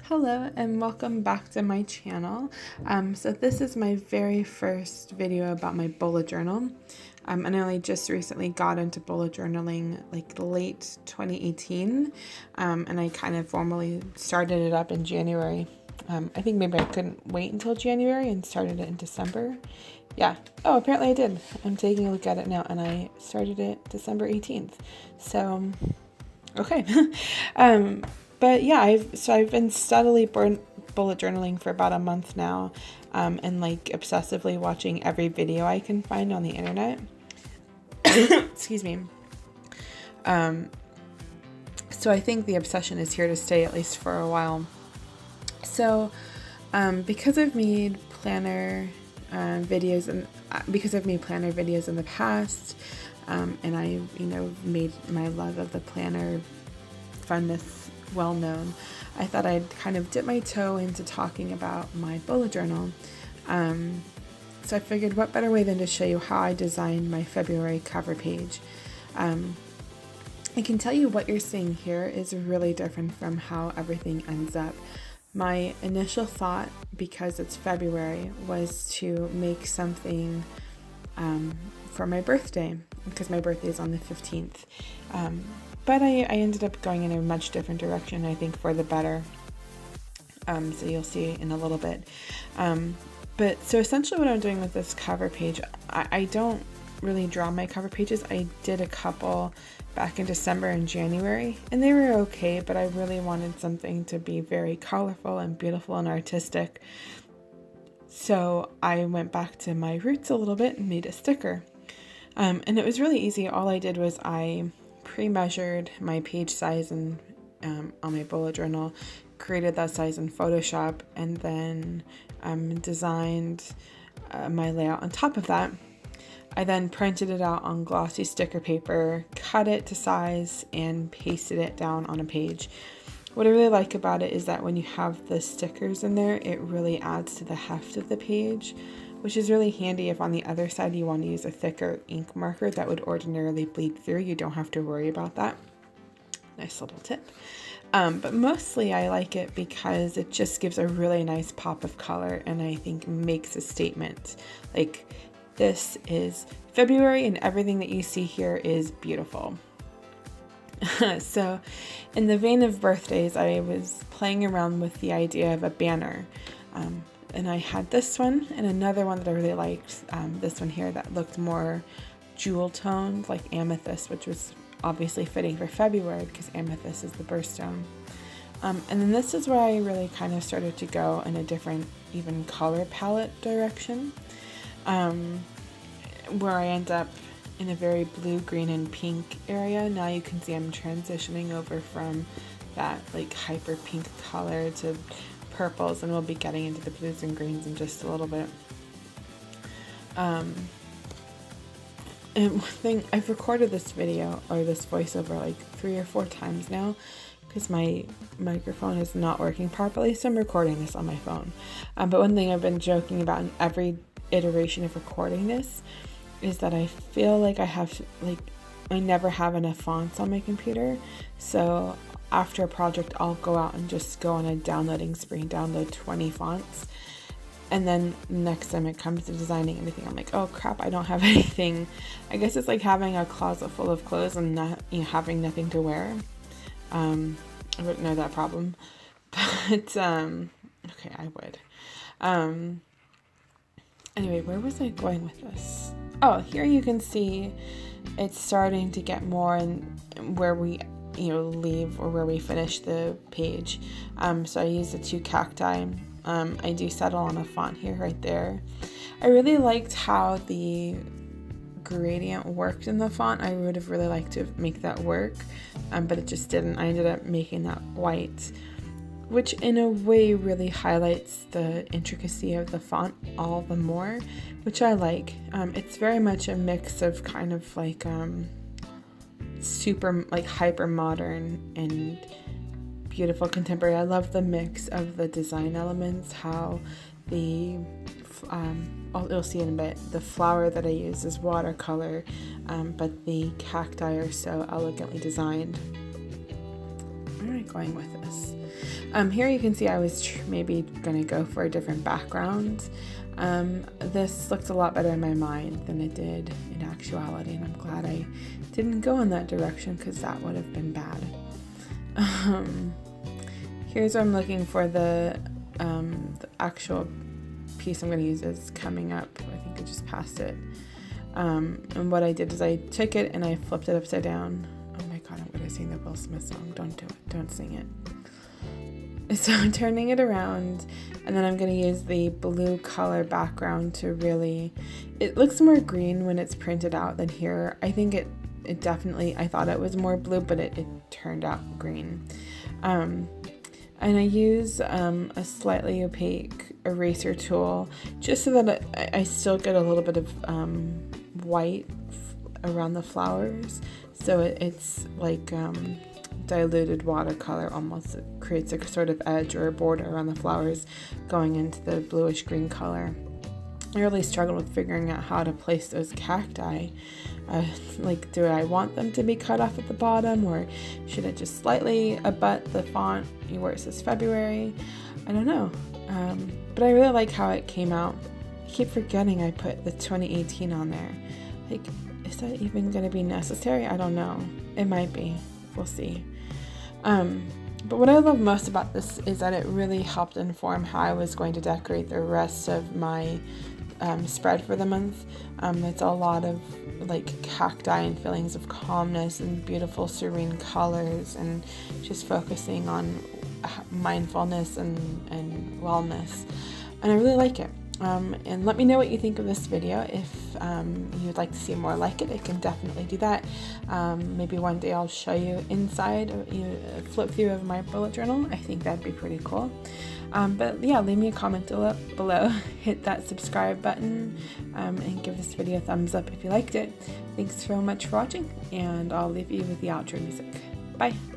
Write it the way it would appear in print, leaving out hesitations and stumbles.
Hello and welcome back to my channel. So this is my very first video about my bullet journal. And I only just recently got into bullet journaling like late 2018, and I kind of formally started it up in January. I think maybe I couldn't wait until January and started it in December. Yeah. Oh, apparently I did. I'm taking a look at it now, and I started it December 18th. So, okay. But yeah, I've been steadily bullet journaling for about a month now, and like obsessively watching every video I can find on the internet. Excuse me. So I think the obsession is here to stay, at least for a while. So, because I've made planner videos in the past, and I, made my love of the planner funness well known, I thought I'd kind of dip my toe into talking about my bullet journal. So I figured what better way than to show you how I designed my February cover page. I can tell you what you're seeing here is really different from how everything ends up. My initial thought, because it's February, was to make something for my birthday, because my birthday is on the 15th. But I ended up going in a much different direction, I think for the better. So you'll see in a little bit. But so essentially what I'm doing with this cover page, I don't really draw my cover pages. I did a couple back in December and January, and they were okay, but I really wanted something to be very colorful and beautiful and artistic. So I went back to my roots a little bit and made a sticker. And it was really easy. All I did was I pre-measured my page size and on my bullet journal, created that size in Photoshop, and then designed my layout on top of that. I then printed it out on glossy sticker paper, cut it to size, and pasted it down on a page. What I really like about it is that when you have the stickers in there, it really adds to the heft of the page, which is really handy if on the other side you want to use a thicker ink marker that would ordinarily bleed through. You don't have to worry about that. Nice little tip. But mostly I like it because it just gives a really nice pop of color, and I think makes a statement. Like, this is February and everything that you see here is beautiful. So in the vein of birthdays, I was playing around with the idea of a banner. And I had this one and another one that I really liked. This one here that looked more jewel toned, like amethyst, which was obviously fitting for February because amethyst is the birthstone. And then this is where I really kind of started to go in a different, even color palette direction, where I end up in a very blue, green, and pink area. Now you can see I'm transitioning over from that like hyper pink color to purples, and we'll be getting into the blues and greens in just a little bit. And one thing, I've recorded this video or this voiceover like 3 or 4 times now because my microphone is not working properly, so I'm recording this on my phone. But one thing I've been joking about in every iteration of recording this is that I feel like I never have enough fonts on my computer, so after a project I'll go out and just go on a downloading spree and download 20 fonts, and then next time it comes to designing anything I'm like, oh crap, I don't have anything. I guess it's like having a closet full of clothes and not having nothing to wear. I wouldn't know that problem, but okay, I would. Anyway, where was I going with this? Oh, here you can see it's starting to get more in where we leave or where we finish the page. So I use the 2 cacti. I do settle on a font here, right there. I really liked how the gradient worked in the font. I would have really liked to make that work, but it just didn't. I ended up making that white, which in a way really highlights the intricacy of the font all the more, which I like. It's very much a mix of kind of like super like hyper modern and beautiful contemporary. I love the mix of the design elements, how the you'll see in a bit, the flower that I use is watercolor, but the cacti are so elegantly designed. where am I going with this? Here you can see I was maybe going to go for a different background. This looked a lot better in my mind than it did in actuality, and I'm glad I didn't go in that direction because that would have been bad. Here's what I'm looking for. The actual piece I'm going to use is coming up. I think I just passed it. And what I did is I took it and I flipped it upside down. Oh my god, I'm going to sing the Will Smith song. Don't do it. Don't sing it. So I'm turning it around, and then I'm going to use the blue color background to really, it looks more green when it's printed out than here. I think it definitely, I thought it was more blue, but it turned out green. And I use a slightly opaque eraser tool just so that I still get a little bit of white around the flowers. So it's like diluted watercolor almost. It creates a sort of edge or a border around the flowers going into the bluish green color. I really struggled with figuring out how to place those cacti. Like, do I want them to be cut off at the bottom, or should it just slightly abut the font where it says February? I don't know. But I really like how it came out. I keep forgetting I put the 2018 on there. Like, is that even going to be necessary? I don't know. It might be. We'll see. But what I love most about this is that it really helped inform how I was going to decorate the rest of my spread for the month. It's a lot of like cacti and feelings of calmness and beautiful serene colors, and just focusing on mindfulness and wellness, and I really like it. And let me know what you think of this video. If you'd like to see more like it, I can definitely do that. Maybe one day I'll show you inside a flip through of my bullet journal. I think that'd be pretty cool. But yeah, leave me a comment below, hit that subscribe button, and give this video a thumbs up if you liked it. Thanks so much for watching, and I'll leave you with the outro music. Bye!